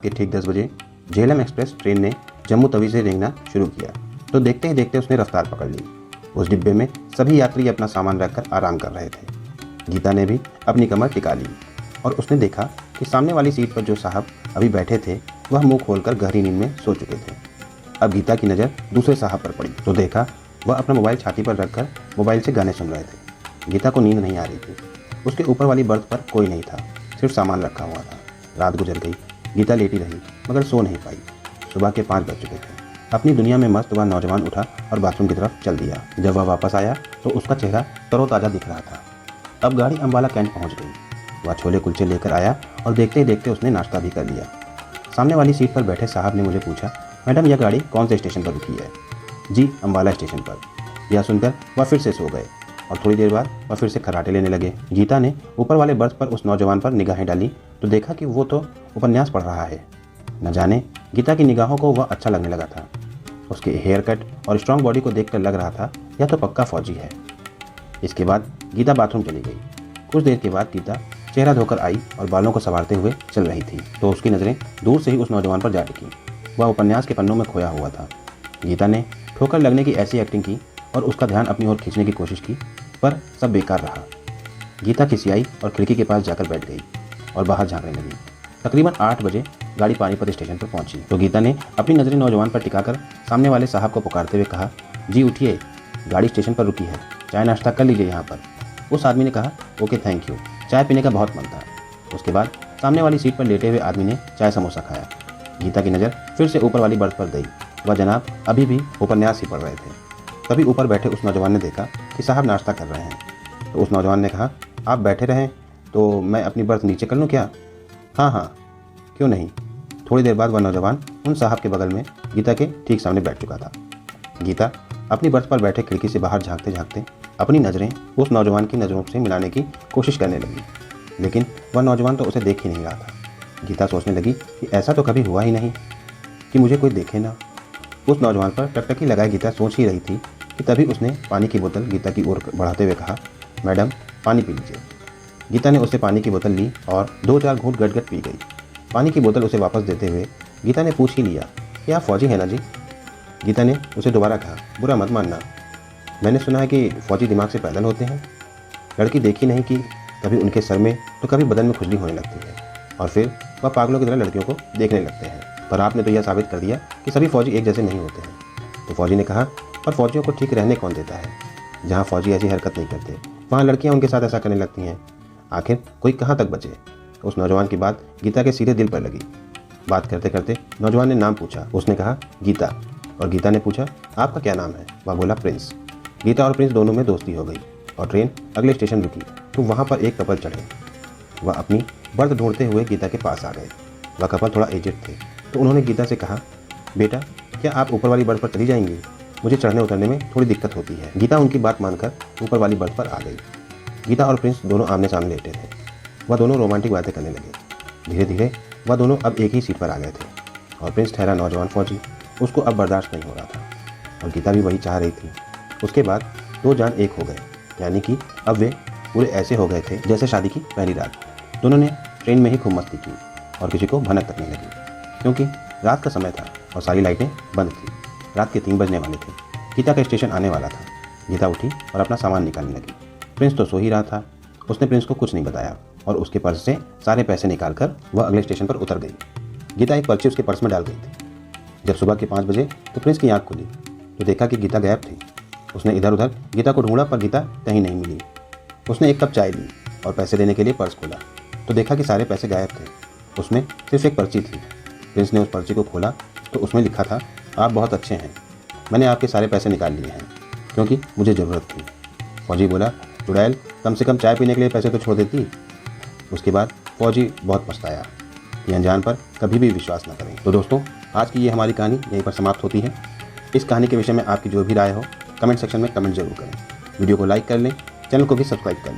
कि ठीक 10 बजे झेलम एक्सप्रेस ट्रेन ने जम्मू तवी से रेंगना शुरू किया तो देखते ही देखते उसने रफ्तार पकड़ ली। उस डिब्बे में सभी यात्री अपना सामान रखकर आराम कर रहे थे। गीता ने भी अपनी कमर टिका ली और उसने देखा कि सामने वाली सीट पर जो साहब अभी बैठे थे वह मुंह खोलकर गहरी नींद में सो चुके थे। अब गीता की नज़र दूसरे साहब पर पड़ी तो देखा वह अपना मोबाइल छाती पर रखकर मोबाइल से गाने सुन रहे थे। गीता को नींद नहीं आ रही थी। उसके ऊपर वाली बर्थ पर कोई नहीं था, सिर्फ सामान रखा हुआ था। रात गुजर गई। गीता लेटी रही मगर सो नहीं पाई। सुबह के 5 बज चुके थे। अपनी दुनिया में मस्त वह नौजवान उठा और बाथरूम की तरफ चल दिया। जब वह वापस आया तो उसका चेहरा तरोताज़ा दिख रहा था। अब गाड़ी अम्बाला कैंट पहुंच गई। वह छोले कुलचे लेकर आया और देखते ही देखते उसने नाश्ता भी कर लिया। सामने वाली सीट पर बैठे साहब ने मुझे पूछा, मैडम यह गाड़ी कौन से स्टेशन पर रुकी है? जी, अम्बाला स्टेशन पर। यह सुनकर वह फिर से सो गए और थोड़ी देर बाद वह फिर से खर्राटे लेने लगे। गीता ने ऊपर वाले बर्थ पर उस नौजवान पर निगाहें डाली तो देखा कि वो तो उपन्यास पढ़ रहा है। न जाने गीता की निगाहों को वह अच्छा लगने लगा था। उसके हेयर कट और स्ट्रॉन्ग बॉडी को देखकर लग रहा था यह तो पक्का फौजी है। इसके बाद गीता बाथरूम चली गई। कुछ देर के बाद गीता चेहरा धोकर आई और बालों को संवारते हुए चल रही थी तो उसकी नज़रें दूर से ही उस नौजवान पर जा टिकी। वह उपन्यास के पन्नों में खोया हुआ था। गीता ने ठोकर लगने की ऐसी एक्टिंग की और उसका ध्यान अपनी ओर खींचने की कोशिश की, पर सब बेकार रहा। गीता खिसियाई और खिड़की के पास जाकर बैठ गई और बाहर झांकने लगी। तकरीबन 8 बजे गाड़ी पानीपत स्टेशन पर पहुंची तो गीता ने अपनी नज़रें नौजवान पर टिकाकर सामने वाले साहब को पुकारते हुए कहा, जी उठिए, गाड़ी स्टेशन पर रुकी है, चाय नाश्ता कर लीजिए यहाँ पर। उस आदमी ने कहा, ओके थैंक यू, चाय पीने का बहुत मन था। उसके बाद सामने वाली सीट पर लेटे हुए आदमी ने चाय समोसा खाया। गीता की नज़र फिर से ऊपर वाली बर्थ पर गई। वह जनाब अभी भी उपन्यास ही पढ़ रहे थे। तभी ऊपर बैठे उस नौजवान ने देखा कि साहब नाश्ता कर रहे हैं तो उस नौजवान ने कहा, आप बैठे रहें तो मैं अपनी बर्थ नीचे कर लूँ क्या? हाँ हाँ, क्यों नहीं। थोड़ी देर बाद वह नौजवान उन साहब के बगल में गीता के ठीक सामने बैठ चुका था। गीता अपनी बर्थ पर बैठे खिड़की से बाहर झांकते झांकते अपनी नज़रें उस नौजवान की नज़रों से मिलाने की कोशिश करने लगी, लेकिन वह नौजवान तो उसे देख ही नहीं रहा था। गीता सोचने लगी कि ऐसा तो कभी हुआ ही नहीं कि मुझे कोई देखे ना। उस नौजवान पर टकटकी लगाए गीता सोच ही रही थी कि तभी उसने पानी की बोतल गीता की ओर बढ़ाते हुए कहा, मैडम पानी पी लीजिए। गीता ने उससे पानी की बोतल ली और 2-4 घूंट गट पी गई। पानी की बोतल उसे वापस देते हुए गीता ने पूछ ही लिया कि आप फौजी हैं ना जी? गीता ने उसे दोबारा कहा, बुरा मत मानना, मैंने सुना है कि फौजी दिमाग से पैदल होते हैं। लड़की देखी नहीं कि कभी उनके सर में तो कभी बदन में खुजली होने लगती है और फिर वह पागलों की तरह लड़कियों को देखने लगते हैं। पर आपने तो यह साबित कर दिया कि सभी फौजी एक जैसे नहीं होते हैं। तो फौजी ने कहा, पर फौजियों को ठीक रहने कौन देता है? जहाँ फौजी ऐसी हरकत नहीं करते वहाँ लड़कियाँ उनके साथ ऐसा करने लगती हैं। आखिर कोई कहाँ तक बचे? उस नौजवान की बात गीता के सीधे दिल पर लगी। बात करते करते नौजवान ने नाम पूछा। उसने कहा, गीता। और गीता ने पूछा, आपका क्या नाम है? वह बोला, प्रिंस। गीता और प्रिंस दोनों में दोस्ती हो गई और ट्रेन अगले स्टेशन रुकी तो वहाँ पर एक कपल चढ़े। वह अपनी बर्थ ढूंढते हुए गीता के पास आ गए। वह कपल थोड़ा एजेड थे तो उन्होंने गीता से कहा, बेटा क्या आप ऊपर वाली बर्थ पर चली जाएंगी? मुझे चढ़ने उतरने में थोड़ी दिक्कत होती है। गीता उनकी बात मानकर ऊपर वाली बर्थ पर आ गई। गीता और प्रिंस दोनों आमने सामने लेटे थे। वह दोनों रोमांटिक बातें करने लगे। धीरे धीरे वह दोनों अब एक ही सीट पर आ गए थे और प्रिंस ठहरा नौजवान फौजी उसको अब बर्दाश्त नहीं हो रहा था और गीता भी वही चाह रही थी। उसके बाद 2 जान एक हो गए, यानी कि अब वे पूरे ऐसे हो गए थे जैसे शादी की पहली रात। दोनों ने ट्रेन में ही खूब मस्ती की और किसी को भनक तक नहीं लगी क्योंकि रात का समय था और सारी लाइटें बंद थी। रात के 3 बजने वाले थे। गीता का स्टेशन आने वाला था। गीता उठी और अपना सामान निकालने लगी। प्रिंस तो सो ही रहा था। उसने प्रिंस को कुछ नहीं बताया और उसके पर्स से सारे पैसे निकालकर वह अगले स्टेशन पर उतर गई। गीता एक पर्ची उसके पर्स में डाल गई थी। जब सुबह के 5 बजे तो प्रिंस की आँख खुली तो देखा कि गीता गायब थी। उसने इधर उधर गीता को ढूंढा पर गीता कहीं नहीं मिली। उसने एक कप चाय ली और पैसे देने के लिए पर्स खोला तो देखा कि सारे पैसे गायब थे। उसमें सिर्फ एक पर्ची थी। प्रिंस ने उस पर्ची को खोला तो उसमें लिखा था, आप बहुत अच्छे हैं, मैंने आपके सारे पैसे निकाल लिए हैं क्योंकि मुझे ज़रूरत थी। फौजी बोला, चुड़ैल, कम से कम चाय पीने के लिए पैसे तो छोड़ देती। उसके बाद फौजी बहुत पछताया कि अनजान पर कभी भी विश्वास न करें। तो दोस्तों, आज की ये हमारी कहानी यहीं पर समाप्त होती है। इस कहानी के विषय में आपकी जो भी राय हो कमेंट सेक्शन में कमेंट जरूर करें। वीडियो को लाइक कर लें, चैनल को भी सब्सक्राइब कर लें।